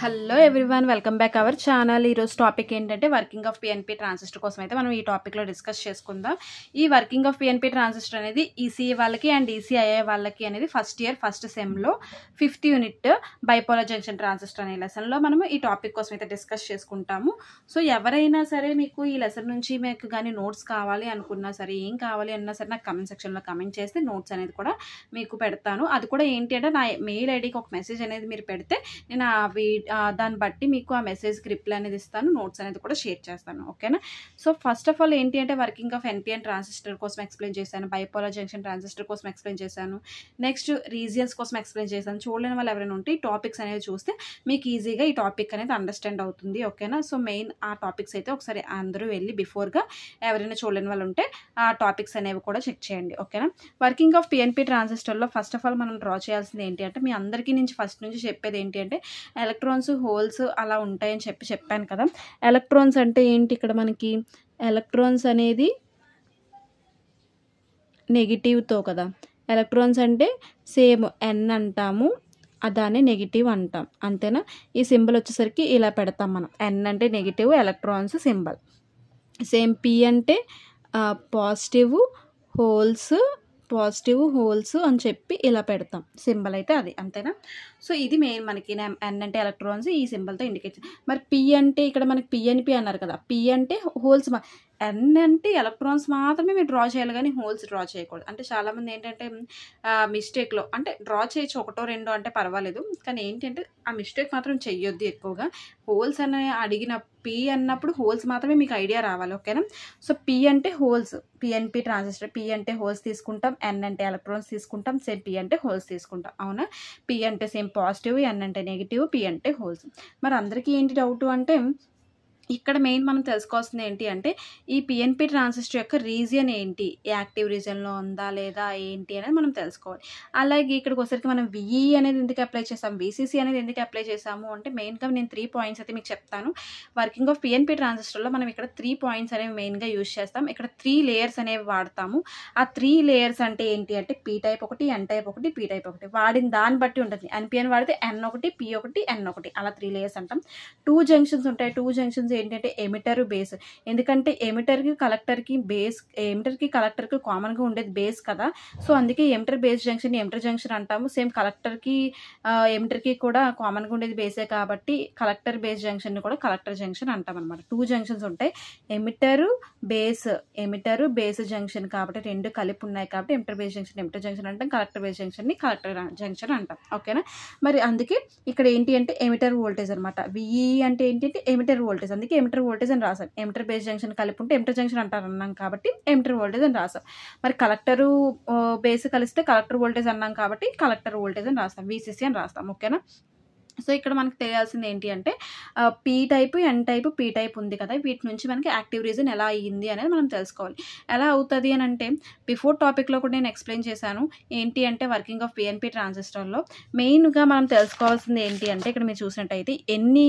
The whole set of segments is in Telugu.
Hello everyone, welcome back our channel. ఈరోజు టాపిక్ ఏంటంటే వర్కింగ్ ఆఫ్ పిఎన్పి ట్రాన్సిస్టర్ కోసం అయితే మనం ఈ టాపిక్లో డిస్కస్ చేసుకుందాం. ఈ వర్కింగ్ ఆఫ్ పిఎన్పి ట్రాన్సిస్టర్ అనేది ఈసీఏ వాళ్ళకి అండ్ ఈసీఐఏ వాళ్ళకి అనేది ఫస్ట్ ఇయర్ ఫస్ట్ సెమ్లో 5th unit bipolar junction transistor అనే లెసన్లో మనము ఈ టాపిక్ కోసం అయితే డిస్కస్ చేసుకుంటాము. సో ఎవరైనా సరే మీకు ఈ లెసన్ నుంచి మీకు కానీ నోట్స్ కావాలి అనుకున్నా సరే, ఏం కావాలి అన్నా సరే నాకు కమెంట్ సెక్షన్లో కమెంట్ చేస్తే నోట్స్ అనేది కూడా మీకు పెడతాను. అది కూడా ఏంటి అంటే నా మెయిల్ ఐడికి ఒక మెసేజ్ అనేది మీరు పెడితే నేను దాన్ని బట్టి మీకు ఆ మెసేజ్కి రిప్లై అనేది ఇస్తాను, నోట్స్ అనేది కూడా షేర్ చేస్తాను. ఓకేనా? సో ఫస్ట్ ఆఫ్ ఆల్ ఏంటి అంటే వర్కింగ్ ఆఫ్ ఎన్పిఎన్ ట్రాన్సిస్టర్ కోసం ఎక్స్ప్లెయిన్ చేశాను, బైపోలార్ జంక్షన్ ట్రాన్సిస్టర్ కోసం ఎక్స్ప్లెయిన్ చేశాను, నెక్స్ట్ రీజియన్స్ కోసం ఎక్స్ప్లెయిన్ చేశాను. చూడలేని వాళ్ళు ఎవరైనా ఉంటే ఈ టాపిక్స్ అనేవి చూస్తే మీకు ఈజీగా ఈ టాపిక్ అనేది అండర్స్టాండ్ అవుతుంది. ఓకేనా? సో మెయిన్ ఆ టాపిక్స్ అయితే ఒకసారి అందరూ వెళ్ళి బిఫోర్గా ఎవరైనా చూడలేని వాళ్ళు ఉంటే ఆ టాపిక్స్ అనేవి కూడా చెక్ చేయండి. ఓకేనా? వర్కింగ్ ఆఫ్ పిఎన్పి ట్రాన్సిస్టర్లో ఫస్ట్ ఆఫ్ ఆల్ మనం డ్రా చేయాల్సింది ఏంటి అంటే, మీ అందరికీ నుంచి ఫస్ట్ నుంచి చెప్పేది ఏంటి అంటే ఎలక్ట్రాన్స్ హోల్స్ అలా ఉంటాయని చెప్పాను కదా. ఎలక్ట్రాన్స్ అంటే ఏంటి, ఇక్కడ మనకి ఎలక్ట్రాన్స్ అనేది నెగిటివ్తో కదా. ఎలక్ట్రాన్స్ అంటే సేమ్ ఎన్ అంటాము, దాన్ని నెగిటివ్ అంటాం, అంతేనా? ఈ సింబల్ వచ్చేసరికి ఇలా పెడతాం మనం. ఎన్ అంటే negative, electrons symbol. Same P అంటే పాజిటివ్ హోల్స్ అని చెప్పి ఇలా పెడతాం సింబల్ అయితే అది, అంతేనా? సో ఇది మెయిన్ మనకి ఎన్ అంటే ఎలక్ట్రాన్స్ ఈ సింబల్తో ఇండికేట్. మరి పి అంటే ఇక్కడ మనకి పిఎన్పి అన్నారు కదా, పి అంటే హోల్స్. ఎన్ అంటే ఎలక్ట్రాన్స్ మాత్రమే మీరు డ్రా చేయాలి కానీ హోల్స్ డ్రా చేయకూడదు. అంటే చాలామంది ఏంటంటే మిస్టేక్లో అంటే డ్రా చేయొచ్చు, ఒకటో రెండో అంటే పర్వాలేదు, కానీ ఏంటంటే ఆ మిస్టేక్ మాత్రం చెయ్యొద్దు ఎక్కువగా. హోల్స్ అని అడిగిన పి అన్నప్పుడు హోల్స్ మాత్రమే మీకు ఐడియా రావాలి. ఓకేనా? సో పి అంటే హోల్స్, పిఎన్పి ట్రాన్సిస్టర్ పి అంటే హోల్స్ తీసుకుంటాం, ఎన్ అంటే ఎలక్ట్రాన్స్ తీసుకుంటాం, సేమ్ పి అంటే హోల్స్ తీసుకుంటాం. అవునా? పి అంటే సేమ్ పాజిటివ్, ఎన్ అంటే నెగిటివ్, పి అంటే హోల్స్. మరి అందరికీ ఏంటి డౌట్ అంటే, ఇక్కడ మెయిన్ మనం తెలుసుకోవాల్సింది ఏంటి అంటే ఈ పిఎన్పి ట్రాన్సిస్టర్ యొక్క రీజియన్ ఏంటి, యాక్టివ్ రీజియన్లో ఉందా లేదా ఏంటి అనేది మనం తెలుసుకోవాలి. అలాగే ఇక్కడికి వచ్చరికి మనం విఈ అనేది ఎందుకు అప్లై చేసాము, విసిసి అనేది ఎందుకు అప్లై చేసాము అంటే మెయిన్గా నేను 3 పాయింట్స్ అయితే మీకు చెప్తాను. వర్కింగ్ ఆఫ్ పిఎన్పి ట్రాన్సిస్టర్లో మనం ఇక్కడ 3 పాయింట్స్ అనేవి మెయిన్గా యూజ్ చేస్తాం. ఇక్కడ 3 లేయర్స్ అనేవి వాడతాము. ఆ 3 లేయర్స్ అంటే ఏంటి అంటే పి టైప్ ఒకటి, ఎన్ టైప్ ఒకటి, పి టైప్ ఒకటి. వాడిన దాన్ని బట్టి ఉంటుంది. ఎన్పిఎన్ వాడితే ఎన్ ఒకటి, పి ఒకటి, ఎన్ ఒకటి, అలా 3 లేయర్స్ అంటాం. 2 జంక్షన్స్ ఉంటాయి. 2 జంక్షన్స్ ఏంటంటే ఎమిటర్ బేస్. ఎందుకంటే ఎమిటర్కి కలెక్టర్కి కామన్గా ఉండేది బేస్ కదా. సో అందుకే emitter base junction emitter junction అంటాము. సేమ్ కలెక్టర్కి ఎమిటర్కి కూడా కామన్గా ఉండేది బేసే కాబట్టి కలెక్టర్ బేస్ జంక్షన్ని కూడా కలెక్టర్ జంక్షన్ అంటాం అనమాట. 2 జంక్షన్స్ ఉంటాయి, ఎమిటర్ బేస్ జంక్షన్ కాబట్టి 2 కలిపి ఉన్నాయి కాబట్టి ఎమిటర్ జంక్షన్ అంటాం, కలెక్టర్ బేస్ జంక్షన్ని కలెక్టర్ జంక్షన్ అంటాం. ఓకేనా? మరి అందుకే ఇక్కడ ఏంటి అంటే ఎమిటర్ వోల్టేజ్ అనమాట. విఈ అంటే ఏంటి అంటే ఎమిటర్ వోల్టేజ్, అందుకే ఎమిటర్ వోల్టేజ్ అని రాసాం. ఎమిటర్ బేస్ జంక్షన్ కలిపి ఉంటే ఎమిటర్ జంక్షన్ అంటారు అన్నాం కాబట్టి ఎమిటర్ వోల్టేజ్ అని రాసాం. మరి కలెక్టరు బేస్ కలిస్తే కలెక్టర్ వోల్టేజ్ అన్నాం కాబట్టి కలెక్టర్ వోల్టేజ్ అని రాస్తాం, విసిసి అని రాస్తాం. ఓకేనా? సో ఇక్కడ మనకు తెలియాల్సింది ఏంటి అంటే పీ టైపు, ఎన్ టైపు, పీ టైప్ ఉంది కదా, వీటి నుంచి మనకి యాక్టివ్ రీజన్ ఎలా అయ్యింది అనేది మనం తెలుసుకోవాలి. ఎలా అవుతుంది అని అంటే బిఫోర్ టాపిక్లో కూడా నేను ఎక్స్ప్లెయిన్ చేశాను. ఏంటి అంటే వర్కింగ్ ఆఫ్ పిఎన్పి ట్రాన్సిస్టర్లో మెయిన్గా మనం తెలుసుకోవాల్సింది ఏంటి అంటే, ఇక్కడ మీరు చూసినట్టయితే ఎన్ని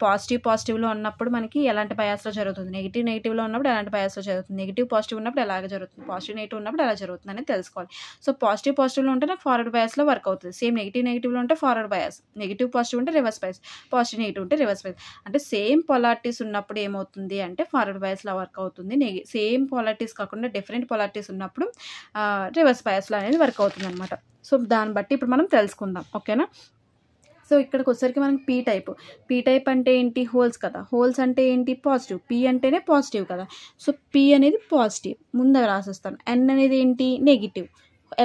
పాజిటివ్లో ఉన్నప్పుడు మనకి ఎలాంటి బయాస్లో జరుగుతుంది, నెగిటివ్లో ఉన్నప్పుడు ఎలాంటి బయాస్లో జరుగుతుంది, నెగిటివ్ పాజిటివ్ ఉన్నప్పుడు ఎలాగ జరుగుతుంది, పాజిటివ్ నెగిటివ్ ఉన్నప్పుడు ఎలా జరుగుతుంది అనేది తెలుసుకోవాలి. సో పాజిటివ్లో ఉంటే నాకు ఫార్వర్డ్ బయాస్లో వర్క్ అవుతుంది. సేమ్ నెగిటివ్లో ఉంటే ఫార్వర్డ్ బయాస్, నెగిటివ్ పాజిటివ్ ఉంటే రివర్స్ బయాస్, పాజిటివ్ నెగిటివ్ ఉంటే రివర్స్ బయాస్. అంటే సేమ్ పొలారిటీస్ ఉన్నప్పుడు ఏమవుతుంది అంటే ఫార్వర్డ్ బయాస్లో వర్క్ అవుతుంది. సేమ్ పొలారిటీస్ కాకుండా డిఫరెంట్ పొలారిటీస్ ఉన్నప్పుడు రివర్స్ బయాస్లో అనేది వర్క్ అవుతుంది అనమాట. సో దాన్ని బట్టి ఇప్పుడు మనం తెలుసుకుందాం. ఓకేనా? సో ఇక్కడికి వచ్చేసరికి మనకి పీ టైప్ అంటే ఏంటి, హోల్స్ కదా. హోల్స్ అంటే ఏంటి, పాజిటివ్. పి అంటేనే పాజిటివ్ కదా. సో పి అనేది పాజిటివ్, ముందు రాసిస్తాను. ఎన్ అనేది ఏంటి, నెగిటివ్,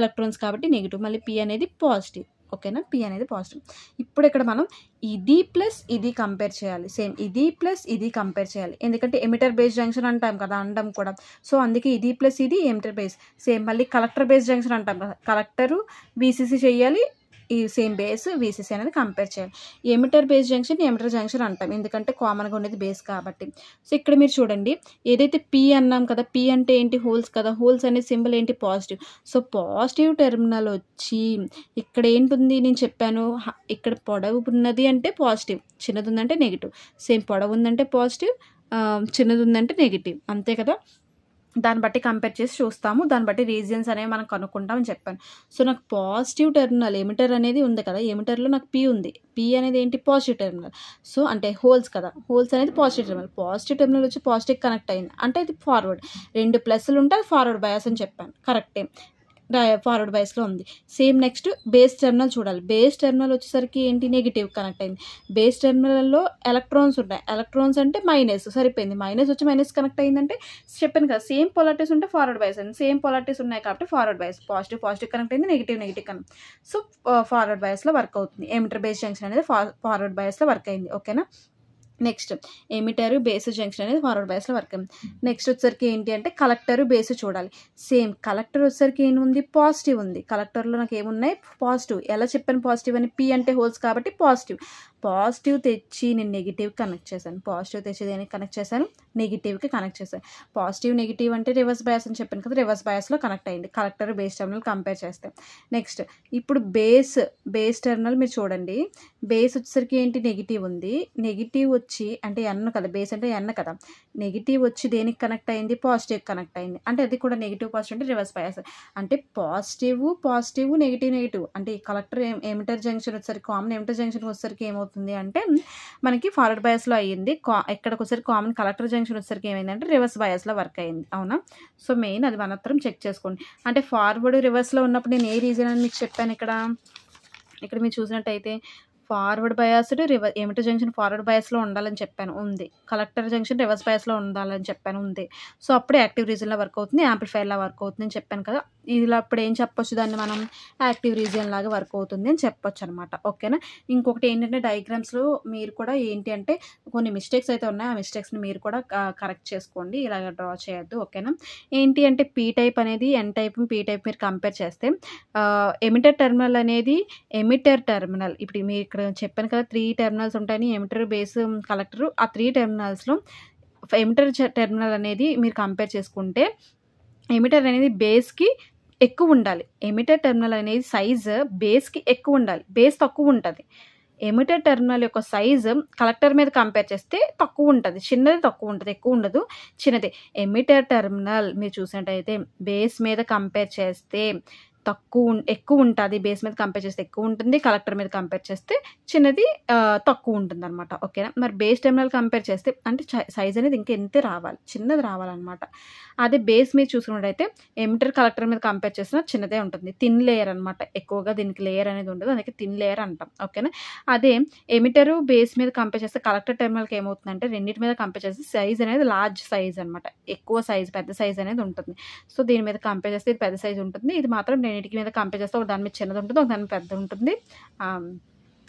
ఎలక్ట్రాన్స్ కాబట్టి నెగిటివ్, మళ్ళీ పి అనేది పాజిటివ్. ఓకేనా? పి అనేది పాజిటివ్. ఇప్పుడు ఇక్కడ మనం ఇది ప్లస్ ఇది కంపేర్ చేయాలి, సేమ్ ఇది ప్లస్ ఇది కంపేర్ చేయాలి. ఎందుకంటే ఎమిటర్ బేస్ జంక్షన్ అంటాం కదా, అండం కూడా. సో అందుకే ఇది ప్లస్ ఇది ఎమిటర్ బేస్. సేమ్ మళ్ళీ కలెక్టర్ బేస్ జంక్షన్ అంటాం కదా, కలెక్టరు విసిసి చేయాలి, ఈ సేమ్ బేస్ విసిసి అనేది కంపేర్ చేయాలి. Emitter base junction emitter junction అంటాం ఎందుకంటే కామన్గా ఉండేది బేస్ కాబట్టి. సో ఇక్కడ మీరు చూడండి, ఏదైతే పి అన్నాం కదా, పి అంటే ఏంటి, హోల్స్ కదా. హోల్స్ అనే సింబల్ ఏంటి, పాజిటివ్. సో పాజిటివ్ టెర్మినల్ వచ్చి ఇక్కడ ఏంటుంది, నేను చెప్పాను ఇక్కడ పొడవు ఉన్నది అంటే పాజిటివ్, చిన్నది ఉందంటే నెగిటివ్. సేమ్ పొడవు ఉందంటే పాజిటివ్, చిన్నది ఉందంటే నెగిటివ్, అంతే కదా. దాన్ని బట్టి కంపేర్ చేసి చూస్తాము. దాన్ని బట్టి రీజియన్స్ అనేవి మనం కనుక్కుంటాం అని చెప్పాను. సో, నాకు పాజిటివ్ టెర్మినల్ ఎమిటర్ అనేది ఉంది కదా! ఎమిటర్‌లో నాకు పీ ఉంది. పీ అనేది ఏంటి? Positive terminal. సో, అంటే హోల్స్ కదా! హోల్స్ అనేది పాజిటివ్ టెర్మినల్. పాజిటివ్ టెర్మినల్ వచ్చి పాజిటివ్‌కి కనెక్ట్ అయింది. అంటే ఇది ఫార్వర్డ్. 2 ప్లస్‌లు ఉంటే అది ఫార్వర్డ్ బయాస్ అని చెప్పాను. కరెక్టే. ఫార్వర్డ్ బయాస్‌లో ఉంది. సేమ్ నెక్స్ట్ బేస్ టెర్మినల్ చూడాలి. బేస్ టెర్మినల్ వచ్చేసరికి ఏంటి? నెగెటివ్ కనెక్ట్ అయింది. బేస్ టెర్మినల్‌లో ఎలక్ట్రాన్స్ ఉన్నాయి. ఎలక్ట్రాన్స్ అంటే మైనస్ సరిపోయింది. మైనస్ వచ్చి మైనస్ కనెక్ట్ అయిందంటే చెప్పాను కదా! సేమ్ పొలారిటీస్ ఉంటే ఫార్వర్డ్ బయాస్ అయింది. సేమ్ పొలారిటీస్ ఉన్నాయి కాబట్టి forward bias. Positive positive connect అయింది. Negative negative connect. So, forward బయాస్‌లో వర్క్ అవుతుంది. ఎమిటర్ బేస్ జంక్షన్ అనేది ఫార్వర్డ్ బయాస్‌లో వర్క్ అయింది. ఓకేనా? నెక్స్ట్ ఎమిటర్ బేస్ జంక్షన్ అనేది ఫార్వర్డ్ బయాస్‌లో వర్క్ అయింది. నెక్స్ట్ వచ్చేసరికి ఏంటి అంటే కలెక్టర్ బేస్ చూడాలి. సేమ్ కలెక్టర్ వచ్చేసరికి ఏముంది? పాజిటివ్ ఉంది. కలెక్టర్‌లో నాకు ఏమున్నాయి? పాజిటివ్. ఎలా చెప్పాను పాజిటివ్ అని? పీ అంటే హోల్స్ కాబట్టి పాజిటివ్. పాజిటివ్ తెచ్చి నేను నెగిటివ్‌కి కనెక్ట్ చేశాను. పాజిటివ్ తెచ్చి దేనికి కనెక్ట్ చేశాను? నెగిటివ్‌కి కనెక్ట్ చేశాను. పాజిటివ్ నెగిటివ్ అంటే రివర్స్ బయాస్ అని చెప్పాను కదా! రివర్స్ బయాస్‌లో కనెక్ట్ అయింది. కలెక్టర్ బేస్ టెర్మినల్ కంపేర్ చేస్తే. నెక్స్ట్ ఇప్పుడు బేస్ టెర్మినల్ మీరు చూడండి. బేస్ వచ్చేసరికి ఏంటి? నెగిటివ్ ఉంది. నెగిటివ్ వచ్చి అంటే ఎన్ కదా! బేస్ అంటే ఎన్ కదా! నెగిటివ్ వచ్చి దేనికి కనెక్ట్ అయింది? పాజిటివ్‌కి కనెక్ట్ అయింది. అంటే అది కూడా నెగిటివ్ పాజిటివ్ అంటే రివర్స్ బయాస్. అంటే పాజిటివ్ నెగిటివ్ అంటే ఈ కలెక్టర్ ఎమిటర్ జంక్షన్ వచ్చేసరికి కామన్ ఎమిటర్ జంక్షన్ వచ్చేసరికి ఏమవుతుంది అంటే మనకి ఫార్వర్డ్ బయాస్‌లో అయ్యింది. ఇక్కడికొచ్చేసరికి కామన్ కలెక్టర్ జంక్షన్ వచ్చేసరికి ఏమైందంటే రివర్స్ బయాస్‌లో వర్క్ అయింది. అవునా? సో, మెయిన్ అది మాత్రం చెక్ చేసుకోండి. అంటే ఫార్వర్డ్ రివర్స్‌లో ఉన్నప్పుడు నేను ఏ రీజన్ అని మీకు చెప్పాను ఇక్కడ. ఇక్కడ మీరు చూసినట్టయితే forward biased emitter junction forward బయాస్‌లో ఉండాలని చెప్పాను. ఉంది. కలెక్టర్ జంక్షన్ రివర్స్ బయాస్‌లో ఉండాలని చెప్పాను. ఉంది. సో, అప్పుడే యాక్టివ్ రీజియన్‌లా వర్క్ అవుతుంది. యాంప్లిఫైయర్‌లా వర్క్ అవుతుందని చెప్పాను కదా! ఇలా అప్పుడు ఏం చెప్పొచ్చు దాన్ని మనం? యాక్టివ్ రీజియన్ లాగా వర్క్ అవుతుంది అని చెప్పొచ్చనమాట. ఓకేనా? ఇంకొకటి ఏంటంటే డయాగ్రామ్స్‌లో మీరు కూడా ఏంటి అంటే కొన్ని మిస్టేక్స్ అయితే ఉన్నాయి. ఆ మిస్టేక్స్‌ని మీరు కూడా కరెక్ట్ చేసుకోండి. ఇలాగ డ్రా చేయొద్దు. ఓకేనా? ఏంటి అంటే పీ టైప్ అనేది ఎన్ టైప్, పీ టైప్ మీరు కంపేర్ చేస్తే ఎమిటర్ టెర్మినల్ అనేది ఎమిటర్ టెర్మినల్ ఇప్పుడు మీరు ఇక్కడ చెప్పాను కదా! 3 టెర్మినల్స్ ఉంటాయని ఎమిటర్, బేస్, కలెక్టర్. ఆ 3 టెర్మినల్స్‌లో ఎమిటర్ టెర్మినల్ అనేది మీరు కంపేర్ చేసుకుంటే ఎమిటర్ అనేది బేస్‌కి ఎక్కువుండాలి. ఎమిటర్ టెర్మినల్ అనేది సైజ్ బేస్‌కి ఎక్కువుండాలి. బేస్ తక్కువుంటది. ఎమిటర్ టెర్మినల్ యొక్క సైజ్ కలెక్టర్ మీద కంపేర్ చేస్తే తక్కువుంటది. చిన్నది తక్కువుంటది. ఎక్కువుండదు. చిన్నదే. ఎమిటర్ టెర్మినల్ మీరు చూసినట్టయితే బేస్ మీద కంపేర్ చేస్తే ఎక్కువుంటది. బేస్ మీద కంపేర్ చేస్తే ఎక్కువుంటుంది. కలెక్టర్ మీద కంపేర్ చేస్తే చిన్నది తక్కువుంటుందనమాట. ఓకేనా? మరి బేస్ టెర్మినల్ కంపేర్ చేస్తే అంటే సైజ్ అనేది ఇంకా ఇంతే రావాలి. చిన్నది రావాలనమాట. అదే బేస్ మీద చూసుకున్నట్టయితే ఎమిటర్, కలెక్టర్ మీద కంపేర్ చేసినా చిన్నదే ఉంటుంది. థిన్ లేయర్ అనమాట. ఎక్కువగా దీనికి లేయర్ అనేది ఉండదు. అందుకే థిన్ లేయర్ అంటాం. ఓకేనా? అదే ఎమిటరు, బేస్ మీద కంపేర్ చేస్తే కలెక్టర్ టెర్మినల్‌కి ఏమవుతుందంటే రెండిటి మీద కంపేర్ చేస్తే సైజ్ అనేది లార్జ్ సైజ్ అనమాట. ఎక్కువ సైజ్, పెద్ద సైజ్ అనేది ఉంటుంది. సో, దీని మీద కంపేర్ చేస్తే ఇది పెద్ద సైజ్ ఉంటుంది. ఇది మాత్రం రెండిటి మీద కంపేర్ చేస్తే ఒక దాని మీద చిన్నది ఉంటుంది. ఒక దాని మీద పెద్దది ఉంటుంది.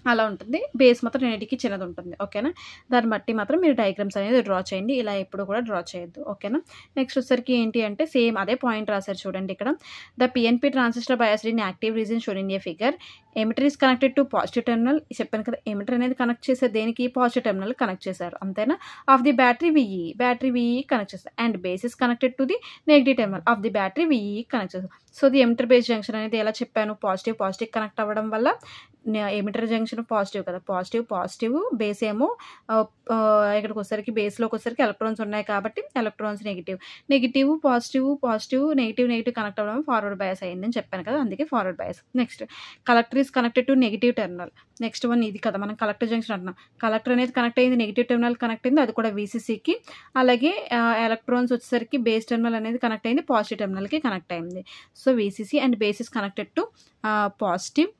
అలా ఉంటుంది. బేస్ మాత్రం రెండిటికి చిన్నది ఉంటుంది. ఓకేనా? దాన్ని బట్టి మాత్రం మీరు డయాగ్రామ్స్ అనేది డ్రా చేయండి. ఇలా ఎప్పుడు కూడా డ్రా చేయొద్దు. ఓకేనా? నెక్స్ట్ వచ్చేసరికి ఏంటి అంటే సేమ్ అదే పాయింట్ రాశారు చూడండి ఇక్కడ. The PNP transistor biased in active region shown in a figure. Emitter is connected to positive terminal. చెప్పాను కదా! ఎమిటర్ అనేది కనెక్ట్ చేసే దేనికి? పాజిటివ్ టెర్మినల్ కనెక్ట్ చేశారు. అంతేనా? Of the battery VE connect చేస్తారు. And base is connected to the negative terminal of the battery VE connect చేస్తారు. So, the emitter base junction అనేది ఎలా చెప్పాను? పాజిటివ్ కనెక్ట్ అవ్వడం వల్ల ఎమిటర్ జంక్షన్ పాజిటివ్ కదా! పాజిటివ్ బేస్ ఏమో ఇక్కడికొచ్చేసరికి బేస్‌లోకొచ్చేసరికి ఎలక్ట్రాన్స్ ఉన్నాయి కాబట్టి electrons negative positive negative connect అవ్వడం ఫార్వర్డ్ బయాస్ అయిందని చెప్పాను కదా! అందుకే forward bias. Next collector is connected to negative terminal. Next one ఇది కదా! మనం కలెక్టర్ జంక్షన్ అంటున్నాం. కలెక్టర్ అనేది కనెక్ట్ అయింది. నెగెటివ్ టెర్మినల్ కనెక్ట్ అయింది. అది కూడా VCCకి. అలాగే ఎలక్ట్రాన్స్ వచ్చేసరికి బేస్ టెర్మినల్ అనేది కనెక్ట్ అయింది. పాజిటివ్ టెర్మినల్‌కి కనెక్ట్ అయింది. So, VCC and base is connected to positive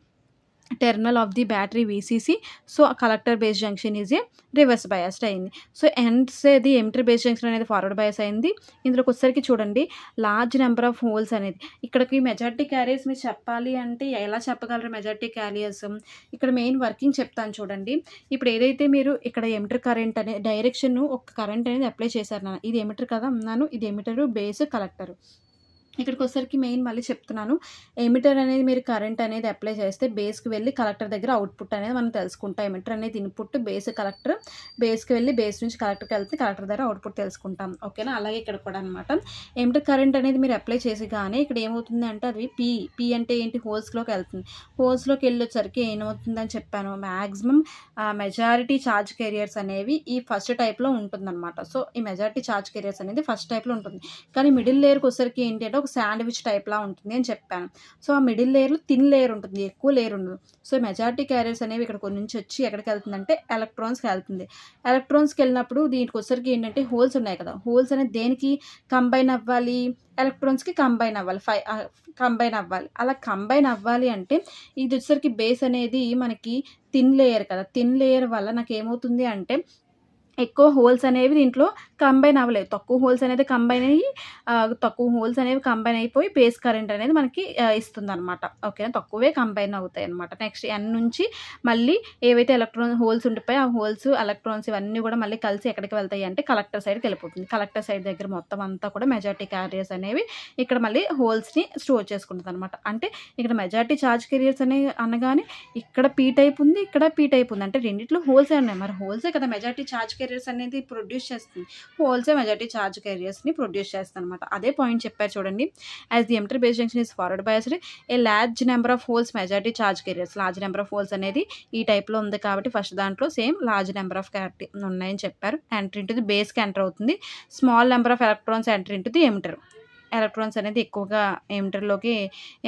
terminal of the battery VCC. So, collector base junction is a reverse biased అయింది. సో, ఎండ్స్ది ఎమిటర్ బేస్ జంక్షన్ అనేది ఫార్వర్డ్ బయాస్ అయింది. ఇందులోకి వచ్చేసరికి చూడండి లార్జ్ నెంబర్ ఆఫ్ హోల్స్ అనేది ఇక్కడికి మెజారిటీ క్యారియర్స్ మీరు చెప్పాలి అంటే ఎలా చెప్పగలరు మెజారిటీ క్యారియర్స్? ఇక్కడ మెయిన్ వర్కింగ్ చెప్తాను చూడండి. ఇప్పుడు ఏదైతే మీరు ఇక్కడ ఎమిటర్ కరెంట్ అనే డైరెక్షన్ ఒక కరెంట్ అనేది అప్లై చేశారు నాన్న. ఇది ఎమిటర్ కదా అన్నాను. ఇది ఎమిటరు, బేస్, కలెక్టర్. ఇక్కడికి వచ్చేసరికి మెయిన్ మళ్ళీ చెప్తున్నాను, ఎమిటర్ అనేది మీరు కరెంట్ అనేది అప్లై చేస్తే బేస్కి వెళ్ళి కలెక్టర్ దగ్గర అవుట్పుట్ అనేది మనం తెలుసుకుంటాం. ఎమిటర్ అనేది ఇన్పుట్, బేస్ కలెక్టర్, బేస్కి వెళ్ళి బేస్ నుంచి కలెక్టర్కి వెళ్తే కలెక్టర్ దగ్గర అవుట్పుట్ తెలుసుకుంటాం. ఓకేనా? అలాగే ఇక్కడ కూడా అనమాట ఎమిటర్ కరెంట్ అనేది మీరు అప్లై చేసి కానీ ఇక్కడ ఏమవుతుంది అంటే అది పీ అంటే ఏంటి, హోల్స్లోకి వెళ్తుంది. హోల్స్లోకి వెళ్ళేసరికి ఏమవుతుందని చెప్పాను, మ్యాక్సిమం మెజారిటీ ఛార్జ్ కెరియర్స్ అనేవి ఈ ఫస్ట్ టైప్లో ఉంటుందన్నమాట. సో ఈ మెజారిటీ ఛార్జ్ కెరియర్స్ అనేది ఫస్ట్ టైప్లో ఉంటుంది. కానీ మిడిల్ లేయర్కి వచ్చేసరికి ఏంటి అంటే ఒక శాండ్విచ్ టైప్లా ఉంటుంది అని చెప్పాను. సో ఆ మిడిల్ లేయర్లో థిన్ లేయర్ ఉంటుంది, ఎక్కువ లేయర్ ఉండదు. సో మెజారిటీ క్యారియర్స్ అనేవి ఇక్కడ కొన్ని నుంచి వచ్చి ఎక్కడికి వెళ్తుందంటే ఎలక్ట్రాన్స్కి వెళ్తుంది. ఎలక్ట్రాన్స్కి వెళ్ళినప్పుడు దీనికి వచ్చరికి ఏంటంటే హోల్స్ ఉన్నాయి కదా, హోల్స్ అనేది దేనికి కంబైన్ అవ్వాలి, ఎలక్ట్రాన్స్కి కంబైన్ అవ్వాలి, కంబైన్ అవ్వాలి. అలా కంబైన్ అవ్వాలి అంటే ఇది వచ్చరికి బేస్ అనేది మనకి థిన్ లేయర్ కదా, థిన్ లేయర్ వల్ల నాకు ఏమవుతుంది అంటే ఎక్కువ హోల్స్ అనేవి దీంట్లో కంబైన్ అవ్వలేదు, తక్కువ హోల్స్ అనేది కంబైన్ అయ్యి కంబైన్ అయిపోయి బేస్ కరెంట్ అనేది మనకి ఇస్తుంది అనమాట. ఓకేనా? తక్కువే కంబైన్ అవుతాయి అనమాట. నెక్స్ట్ ఎన్ నుంచి మళ్ళీ ఏవైతే ఎలక్ట్రాన్ హోల్స్ ఉండిపోయి ఆ హోల్స్ ఎలక్ట్రాన్స్ ఇవన్నీ కూడా మళ్ళీ కలిసి ఎక్కడికి వెళ్తాయి అంటే కలెక్టర్ సైడ్కి వెళ్ళిపోతుంది. కలెక్టర్ సైడ్ దగ్గర మొత్తం అంతా కూడా మెజారిటీ క్యారియర్స్ అనేవి ఇక్కడ మళ్ళీ హోల్స్ని స్టోర్ చేసుకుంటుంది అనమాట. అంటే ఇక్కడ మెజారిటీ ఛార్జ్ కెరియర్స్ అనగానే ఇక్కడ పీ టైప్ ఉంది, ఇక్కడ పీ టైప్ ఉంది, అంటే రెండిట్లో హోల్సే ఉన్నాయి. మరి హోల్సే కదా మెజారిటీ ఛార్జ్ కెరియర్స్ అనేది ప్రొడ్యూస్ చేస్తుంది, హోల్సే మెజారిటీ ఛార్జ్ కెరియర్స్ని ప్రొడ్యూస్ చేస్తుంది అనమాట. అదే పాయింట్ చెప్పారు చూడండి. As the emitter base junction is forward biased a large number of holes majority charge careers. Large number of holes అనేది ఈ టైప్లో ఉంది కాబట్టి ఫస్ట్ దాంట్లో same large number of character ఉన్నాయని చెప్పారు. ఎంటర్ ఇంటూ ది బేస్కి ఎంటర్ అవుతుంది. Small number of electrons enter into the emitter. Electrons అనేది ఎక్కువగా ఎమిటర్లోకి,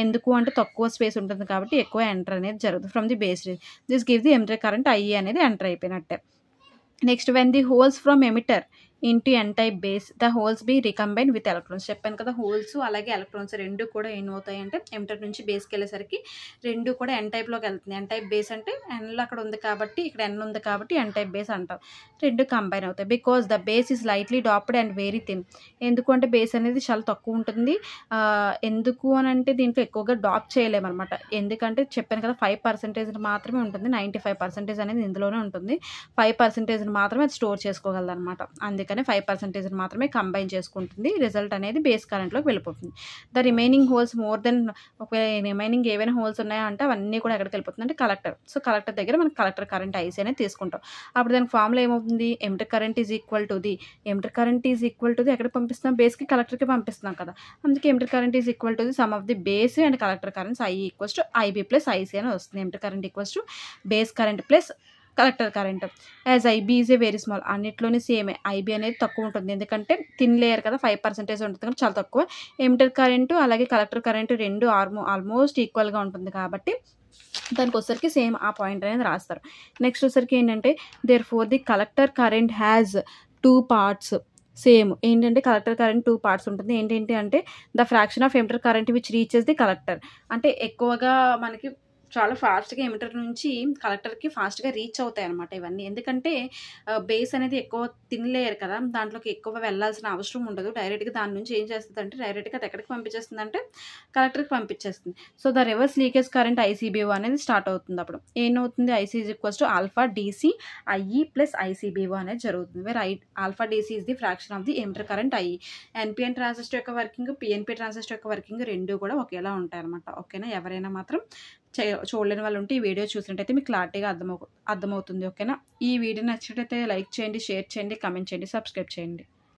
ఎందుకు అంటే తక్కువ స్పేస్ ఉంటుంది కాబట్టి ఎక్కువ ఎంటర్ అనేది జరుగుతుంది from the base. This give the emitter current IE అనేది ఎంటర్ అయిపోయినట్టే. Next when the holes from emitter into N type base the holes be recombine with electrons. చెప్పాను కదా, హోల్స్ అలాగే ఎలక్ట్రాన్స్ రెండు కూడా ఏమవుతాయి అంటే ఎమిటర్ నుంచి బేస్కి వెళ్ళేసరికి రెండు కూడా ఎన్ టైప్లోకి వెళ్తుంది. ఎన్ టైప్ బేస్ అంటే ఎన్లో అక్కడ ఉంది కాబట్టి ఇక్కడ ఎన్ ఉంది కాబట్టి ఎన్ టైప్ బేస్ అంటాం. రెండు కంబైన్ అవుతాయి. Because the base is lightly doped and very thin. ఎందుకు అంటే బేస్ అనేది చాలా తక్కువ ఉంటుంది. ఎందుకు అని అంటే దీంట్లో ఎక్కువగా డాప్ చేయలేమన్నమాట. ఎందుకంటే చెప్పాను కదా 5% మాత్రమే ఉంటుంది, 95% అనేది ఇందులోనే ఉంటుంది. 5% మాత్రమే అది స్టోర్ చేసుకోగలదు అనమాట. అందుకని 5% మాత్రమే కంబైన్ చేసుకుంటుంది. రిజల్ట్ అనేది బేస్ కరెంట్లోకి వెళ్ళిపోతుంది. The remaining holes more than, ఒకవేళ రిమైనింగ్ ఏవైనా హోల్స్ ఉన్నాయా అంటే అవన్నీ కూడా ఎక్కడికి వెళ్ళిపోతుంది అంటే కలెక్టర్. సో కలెక్టర్ దగ్గర మనకి కలెక్టర్ కరెంట్ ఐసీ అనేది తీసుకుంటాం. అప్పుడు దానికి ఫార్ములా ఏమవుతుంది, emitter current is equal to the ఎక్కడికి పంపిస్తాం, బేస్కి కలెక్టర్కి పంపిస్తున్నాం కదా, అందుకే emitter current is equal to the sum of the base and collector currents IE equals to IB plus IC అని వస్తుంది. Emitter current equals to base current plus collector current. As IB is a very small, అన్నిట్లోనే సేమే. ఐబీ అనేది తక్కువ ఉంటుంది ఎందుకంటే థిన్ లేయర్ కదా, 5% ఉంటుంది కాబట్టి చాలా తక్కువ. ఎమిటర్ కరెంటు అలాగే కలెక్టర్ కరెంటు రెండు ఆల్మోస్ట్ ఈక్వల్గా ఉంటుంది కాబట్టి దానికి వచ్చరికి సేమ్ ఆ పాయింట్ అనేది రాస్తారు. నెక్స్ట్ వచ్చరికి ఏంటంటే therefore the collector current has 2 parts. Same ఏంటంటే కలెక్టర్ కరెంట్ 2 parts ఉంటుంది. ఏంటంటే అంటే the fraction of emitter current which reaches the collector. అంటే ఎక్కువగా మనకి చాలా ఫాస్ట్గా ఎమిటర్ నుంచి కలెక్టర్కి ఫాస్ట్గా రీచ్ అవుతాయి అనమాట ఇవన్నీ. ఎందుకంటే బేస్ అనేది ఎక్కువ థిన్ లేయర్ కదా, దాంట్లోకి ఎక్కువ వెళ్ళాల్సిన అవసరం ఉండదు. డైరెక్ట్గా దాని నుంచి ఏం చేస్తుంది అంటే డైరెక్ట్గా అది ఎక్కడికి పంపించేస్తుంది అంటే కలెక్టర్కి పంపించేస్తుంది. So the reverse leakage current ICBO అనేది స్టార్ట్ అవుతుంది. అప్పుడు ఏమవుతుంది, IC is equals to alpha DC IE plus ICBO అనేది జరుగుతుంది. Where alpha DC is the fraction of the emitter current IE. NPN transistor యొక్క వర్కింగ్, పిఎన్పి ట్రాన్సిస్టర్ యొక్క వర్కింగ్ రెండు కూడా ఒకేలా ఉంటాయి అనమాట. ఓకేనా? ఎవరైనా మాత్రం చూడలేని వాళ్ళు ఉంటే ఈ వీడియో చూసినట్టయితే మీకు క్లారిటీగా అర్థమవుతుంది. ఓకేనా? ఈ వీడియో నచ్చినట్టయితే లైక్ చేయండి, షేర్ చేయండి, కామెంట్ చేయండి, సబ్స్క్రైబ్ చేయండి.